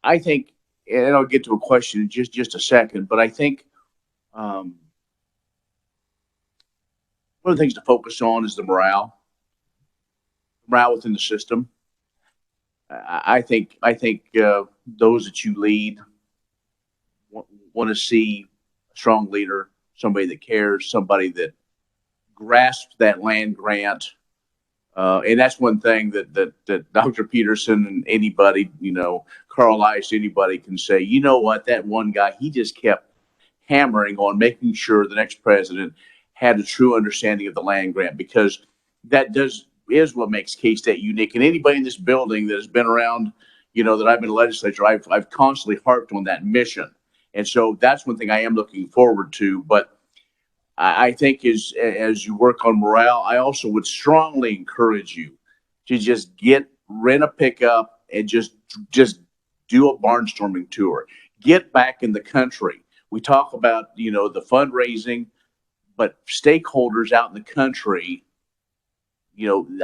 I think, and I'll get to a question in just a second, but I think one of the things to focus on is the morale within the system. I think those that you lead want to see a strong leader, somebody that cares, somebody that grasps that land grant. And that's one thing that Dr. Peterson and anybody, Carl Ice, anybody can say, you know what, that one guy, he just kept hammering on making sure the next president had a true understanding of the land grant, because that is what makes K-State unique. And anybody in this building that has been around, that I've been in the legislature, I've constantly harped on that mission. And so that's one thing I am looking forward to. But I think as you work on morale, I also would strongly encourage you to just rent a pickup and just do a barnstorming tour. Get back in the country. We talk about, the fundraising, but stakeholders out in the country,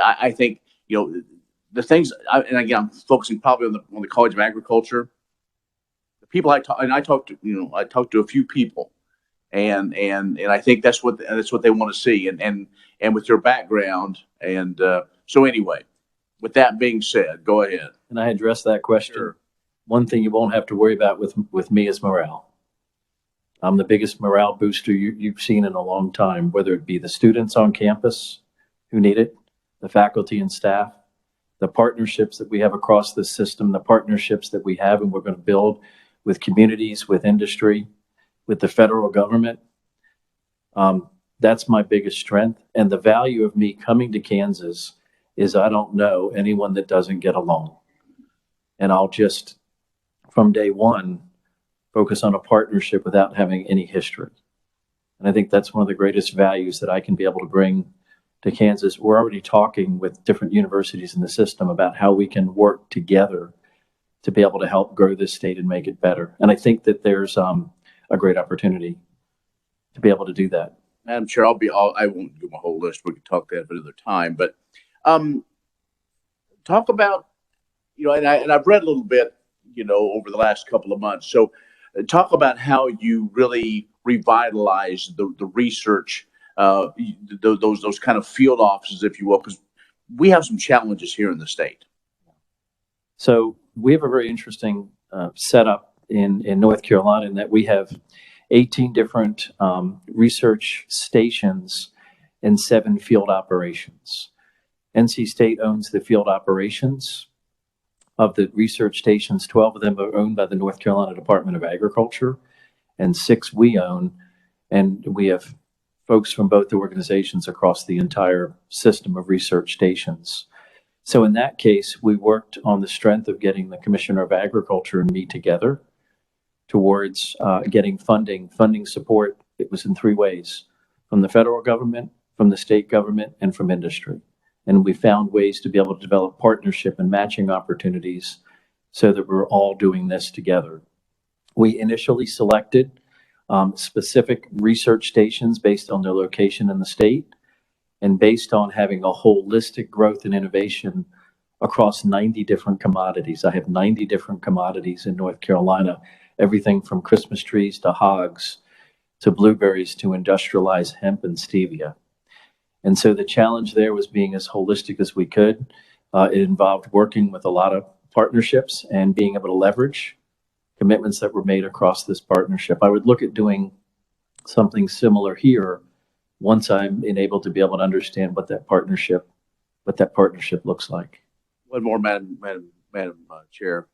I think, the things, and again, I'm focusing probably on the College of Agriculture. The people I talked to a few people, and I think that's what they want to see, and with your background, and so anyway, with that being said, go ahead. And I addressed that question. Sure. One thing you won't have to worry about with me is morale. I'm the biggest morale booster you've seen in a long time, whether it be the students on campus who need it, the faculty and staff, the partnerships that we have across the system, the partnerships that we have and we're going to build with communities, with industry, with the federal government. That's my biggest strength. And the value of me coming to Kansas is I don't know anyone that doesn't get along. And I'll just, from day one, focus on a partnership without having any history. And I think that's one of the greatest values that I can be able to bring to Kansas. We're already talking with different universities in the system about how we can work together to be able to help grow this state and make it better. And I think that there's a great opportunity to be able to do that. Madam Chair, I won't do my whole list. We can talk that at another time, but talk about, and I've read a little bit, over the last couple of months. So talk about how you really revitalized the research, those kind of field offices, if you will, because we have some challenges here in the state. So we have a very interesting setup in North Carolina in that we have 18 different research stations and 7 field operations. NC State owns the field operations. Of the research stations, 12 of them are owned by the North Carolina Department of Agriculture, and 6 we own. And we have folks from both the organizations across the entire system of research stations. So in that case, we worked on the strength of getting the Commissioner of Agriculture and me together towards getting funding support. It was in 3 ways: from the federal government, from the state government, and from industry. And we found ways to be able to develop partnership and matching opportunities so that we're all doing this together. We initially selected specific research stations based on their location in the state and based on having a holistic growth and innovation across 90 different commodities. I have 90 different commodities in North Carolina, everything from Christmas trees to hogs to blueberries to industrialized hemp and stevia. And so the challenge there was being as holistic as we could. It involved working with a lot of partnerships and being able to leverage commitments that were made across this partnership. I would look at doing something similar here once I'm enabled to be able to understand what that partnership looks like. One more, Madam Chair.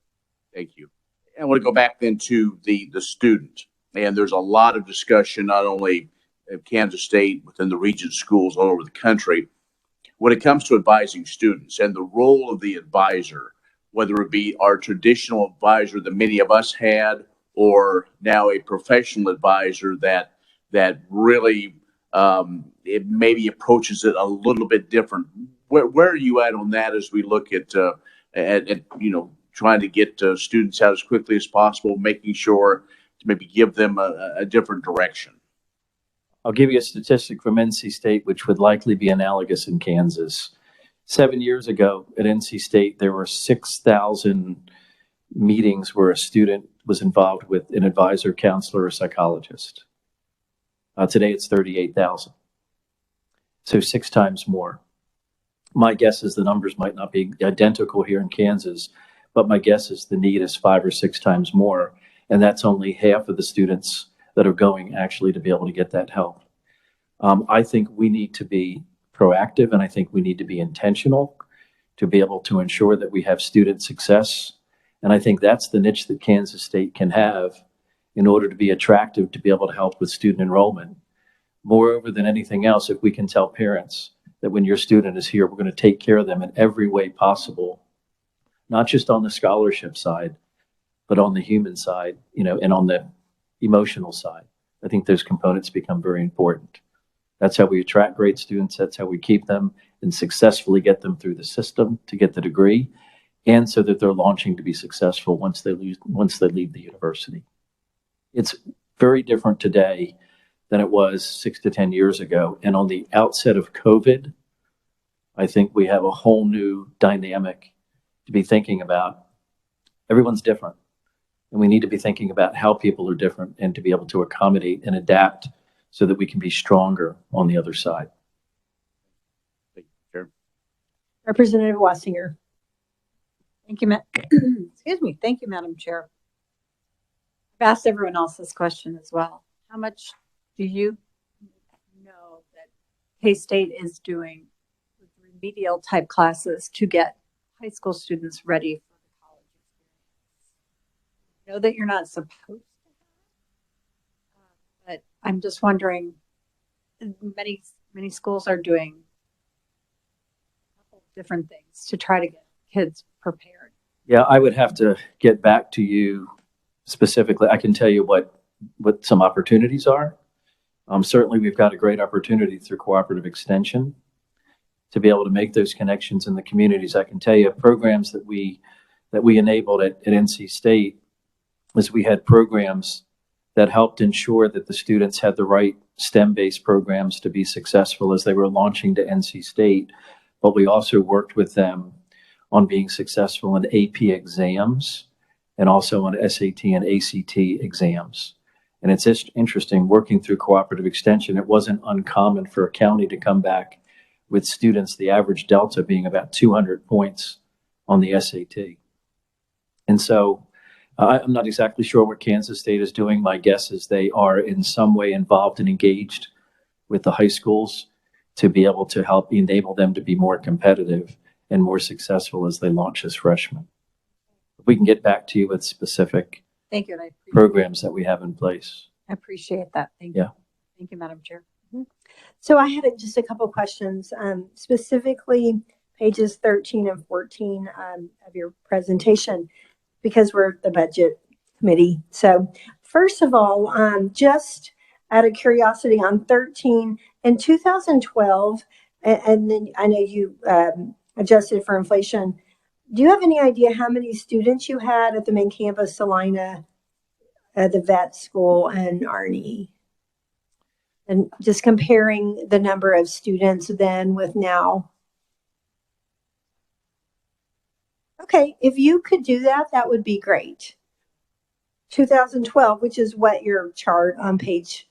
Thank you. I want to go back then to the student. And there's a lot of discussion, not only in Kansas State, within the Regent schools all over the country, when it comes to advising students and the role of the advisor, whether it be our traditional advisor that many of us had, or now a professional advisor that really it maybe approaches it a little bit different. Where are you at on that as we look at trying to get students out as quickly as possible, making sure to maybe give them a different direction? I'll give you a statistic from NC State, which would likely be analogous in Kansas. 7 years ago at NC State, there were 6,000 meetings where a student was involved with an advisor, counselor, or psychologist. Today, it's 38,000. So 6 times more. My guess is the numbers might not be identical here in Kansas, but my guess is the need is 5 or 6 times more. And that's only half of the students that are going actually to be able to get that help. I think we need to be proactive, and I think we need to be intentional to be able to ensure that we have student success. And I think that's the niche that Kansas State can have in order to be attractive, to be able to help with student enrollment. Moreover than anything else, if we can tell parents that when your student is here, we're going to take care of them in every way possible, not just on the scholarship side, but on the human side, and on the emotional side. I think those components become very important. That's how we attract great students. That's how we keep them and successfully get them through the system to get the degree, and so that they're launching to be successful once they leave the university. It's very different today than it was 6 to 10 years ago. And on the outset of COVID, I think we have a whole new dynamic to be thinking about. Everyone's different. And we need to be thinking about how people are different and to be able to accommodate and adapt so that we can be stronger on the other side. Thank you, Chair. Representative Wassinger. Thank you, excuse me. Thank you, Madam Chair. I've asked everyone else this question as well. How much do you know that K-State is doing with remedial type classes to get high school students ready for the college know that you're not supposed to, but I'm just wondering, many schools are doing a couple different things to try to get kids prepared. Yeah, I would have to get back to you specifically. I can tell you what some opportunities are. Certainly, we've got a great opportunity through cooperative extension to be able to make those connections in the communities. I can tell you programs that we enabled at NC State was we had programs that helped ensure that the students had the right STEM-based programs to be successful as they were launching to NC State. But we also worked with them on being successful in AP exams and also on SAT and ACT exams. And it's just interesting working through cooperative extension. It wasn't uncommon for a county to come back with students, the average delta being about 200 points on the SAT. And so I'm not exactly sure what Kansas State is doing. My guess is they are in some way involved and engaged with the high schools to be able to help enable them to be more competitive and more successful as they launch as freshmen. We can get back to you with specific Thank you. And I appreciate, programs that we have in place. I appreciate that. Thank Yeah. you. Thank you, Madam Chair. So I had just a couple questions, specifically pages 13 and 14 of your presentation, because we're the budget committee. So first of all, just out of curiosity on 13, in 2012, and then I know you adjusted for inflation, do you have any idea how many students you had at the main campus, Salina, the vet school, and Arnie? And just comparing the number of students then with now. Okay, if you could do that, that would be great. 2012, which is what your chart on page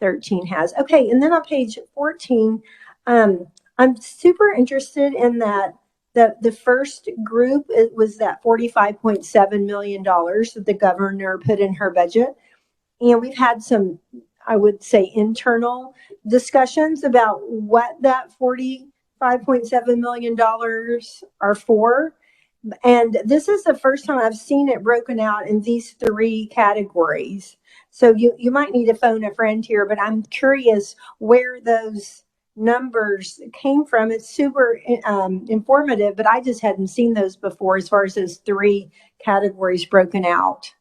13 has. Okay, and then on page 14, I'm super interested in that the first group, it was that $45.7 million that the governor put in her budget. And we've had some, I would say, internal discussions about what that $45.7 million are for. And this is the first time I've seen it broken out in these three categories. So you might need to phone a friend here, but I'm curious where those numbers came from. It's super informative, but I just hadn't seen those before as far as those three categories broken out.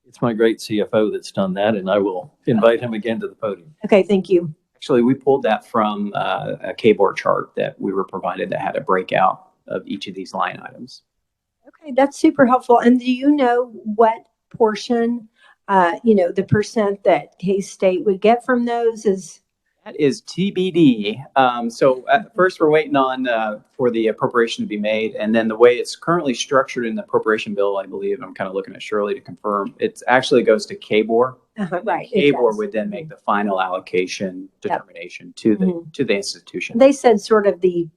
It's my great CFO that's done that, and I will invite him again to the podium. Okay, thank you. Actually, we pulled that from a K-board chart that we were provided that had a breakout of each of these line items. Okay, that's super helpful. And do you know what portion, the percent that K-State would get from those is? That is TBD. So first we're waiting on for the appropriation to be made. And then the way it's currently structured in the appropriation bill, I believe, I'm kind of looking at Shirley to confirm, it actually goes to KBOR. Right. KBOR would then make the final allocation determination to the institution. They said sort of the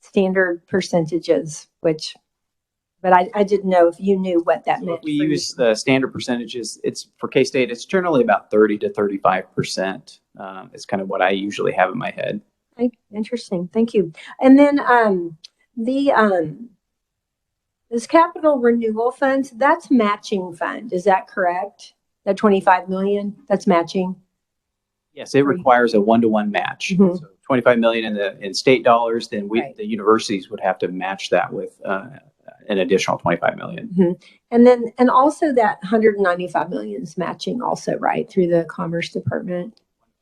standard percentages, but I didn't know if you knew what that meant. We use the standard percentages. It's for K-State, it's generally about 30 to 35%. Is kind of what I usually have in my head. Okay, interesting. Thank you. And then this capital renewal funds, that's matching fund. Is that correct? That 25 million, that's matching? Yes, it requires a one-to-one match. Mhm. So 25 million in state dollars, then Right. the universities would have to match that with an additional 25 million. Mm-hmm. And also that 195 million is matching also, right? Through the Commerce Department,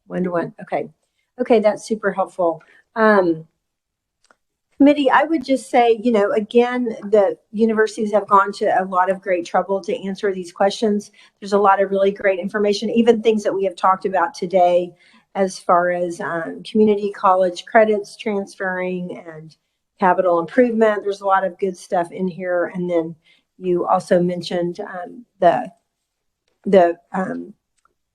one-to-one. Okay, that's super helpful. Committee, I would just say, again, the universities have gone to a lot of great trouble to answer these questions. There's a lot of really great information, even things that we have talked about today as far as community college credits transferring and capital improvement. There's a lot of good stuff in here. And then you also mentioned the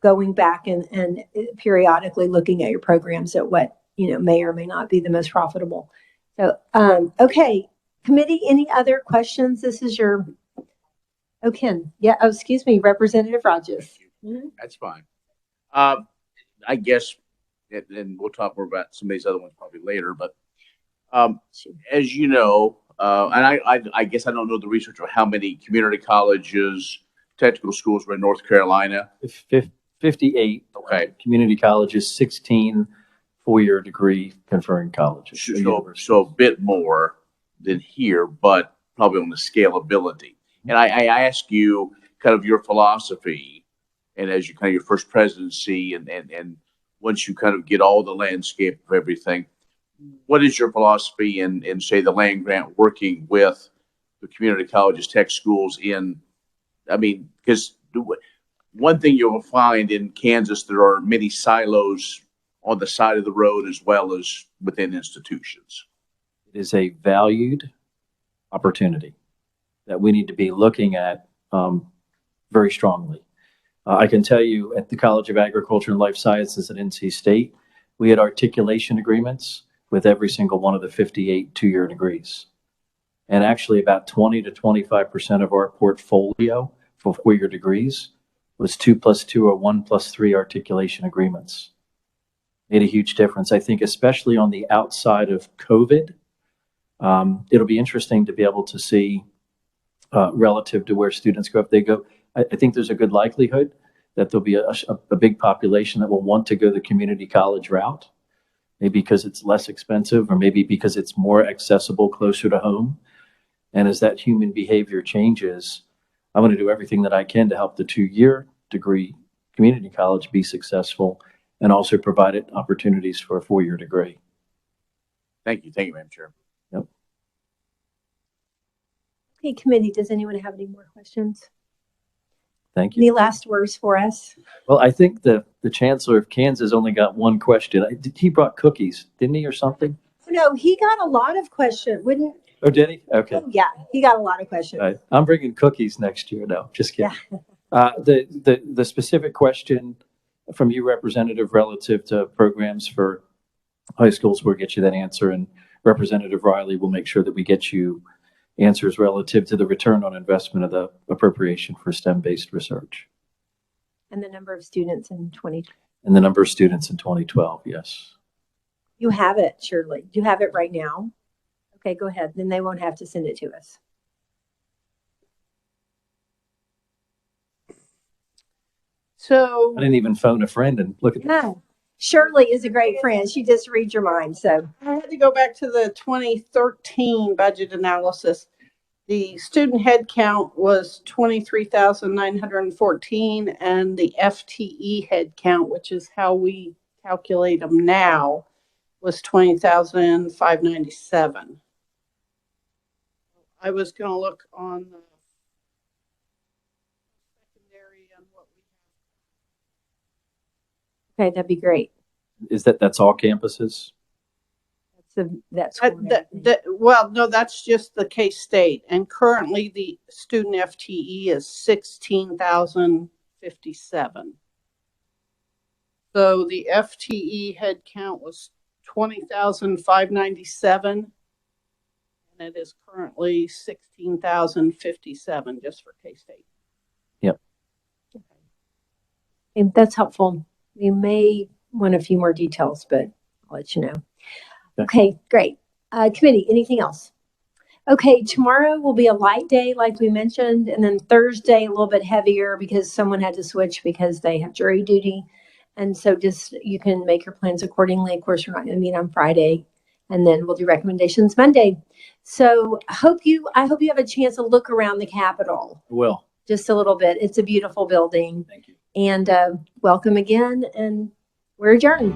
going back and periodically looking at your programs at what, may or may not be the most profitable. So, okay, committee, any other questions? This is your, Ken. Yeah, excuse me, Representative Rogers. That's fine. I guess, and we'll talk more about some of these other ones probably later, but as you know, and I guess I don't know the research on how many community colleges technical schools were in North Carolina? 58 Okay. community colleges, 16 four-year degree conferring colleges. So a bit more than here, but probably on the scalability. And I ask you kind of your philosophy, and as you kind of your first presidency, and once you kind of get all the landscape of everything, what is your philosophy in say the land grant working with the community colleges, tech schools because one thing you'll find in Kansas, there are many silos on the side of the road as well as within institutions. It is a valued opportunity that we need to be looking at very strongly. I can tell you at the College of Agriculture and Life Sciences at NC State, we had articulation agreements with every single one of the 58 two-year degrees. And actually about 20 to 25% of our portfolio for four-year degrees was 2+2 or 1+3 articulation agreements. Made a huge difference. I think especially on the outside of COVID, it'll be interesting to be able to see relative to where students go. If they go, I think there's a good likelihood that there'll be a big population that will want to go the community college route, maybe because it's less expensive or maybe because it's more accessible closer to home. And as that human behavior changes, I want to do everything that I can to help the two-year degree community college be successful and also provide it opportunities for a four-year degree. Thank you, Madam Chair. Yep. Okay, committee, does anyone have any more questions? Thank you. Any last words for us? Well, I think the Chancellor of Kansas only got one question. He brought cookies, didn't he, or something? No, he got a lot of questions. Oh, did he? Okay. Oh, yeah, he got a lot of questions. All right. I'm bringing cookies next year. No, just kidding. Yeah. The specific question from you, Representative, relative to programs for high schools, we'll get you that answer. And Representative Riley will make sure that we get you answers relative to the return on investment of the appropriation for STEM-based research. And the number of students in 20. And the number of students in 2012, yes. You have it, Shirley. Do you have it right now? Okay, go ahead. Then they won't have to send it to us. So I didn't even phone a friend and look at that. No. Shirley is a great friend. She just reads your mind. So I had to go back to the 2013 budget analysis. The student head count was 23,914, and the FTE head count, which is how we calculate them now, was 20,597. I was going to look on the secondary on what we okay, that'd be great. Is that's all campuses? That's well, no, that's just the K-State, and currently the student FTE is 16,057. So the FTE head count was 20,597, and it is currently 16,057 just for K-State. Yep. Okay, that's helpful. We may want a few more details, but I'll let you know. Okay, great. Committee, anything else? Okay, tomorrow will be a light day, like we mentioned, and then Thursday a little bit heavier because someone had to switch because they have jury duty. And so just you can make your plans accordingly. Of course, we're not going to meet on Friday, and then we'll do recommendations Monday. So I hope you have a chance to look around the Capitol. Well, just a little bit. It's a beautiful building. Thank you. And welcome again, and we're adjourned.